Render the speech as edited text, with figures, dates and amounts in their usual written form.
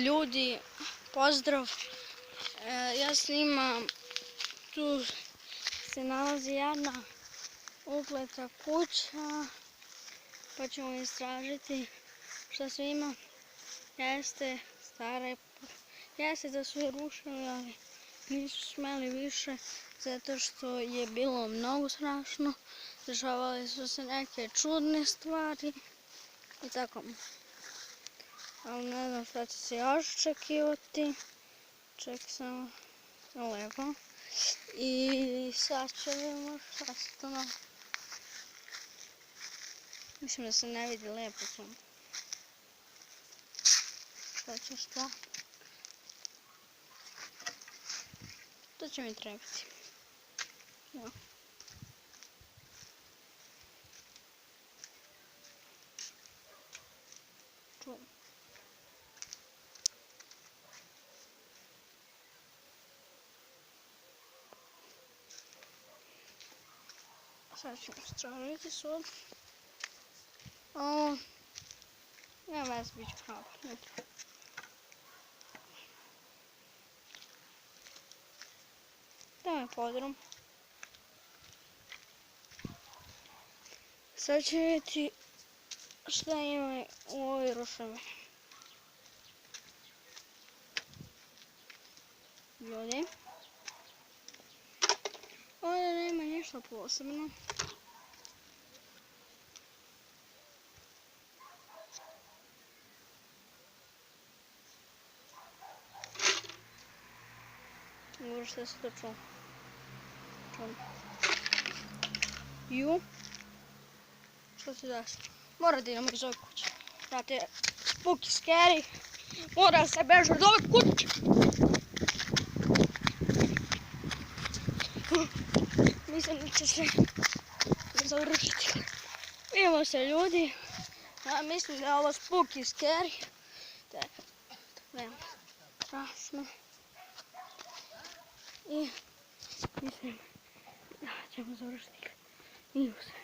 ljudi, pozdrav. Ja snimam, tu se nalazi jedna ukleta kuća, pa ćemo istražiti šta sve ima. Jeste stara, jeste da su je rušili, ali nisu smeli više, zato što je bilo mnogo strašno. Dešavale su se neke čudne stvari i tako. Ali ne znam šta će se još očekivati. Ček samo lepo. I sad ću vidimo šta se to na... Mislim da se ne vidi lepo tu. Šta će šta? To će mi trebati. Ja. Čujem. Sad ćemo istražiti sud. Ovo... Nema veze, bit će pravo. Ne treba. Tamo je podrum. Sad ću vidjeti šta ima u ovoj ruševini. Ljudi. Ovdje nema ništa posebno. Dobro, šta se to čuo? Ju. Što se desilo? Mora da idemo iz ove kuće. Znate, spooky, scary. Mora se beže od ove kuće. Mislim da će se završiti. Vidimo se ljudi. Ja mislim da je ovo spooky, scary. Nema strašno. I mislim da ćemo završiti. Vidimo se.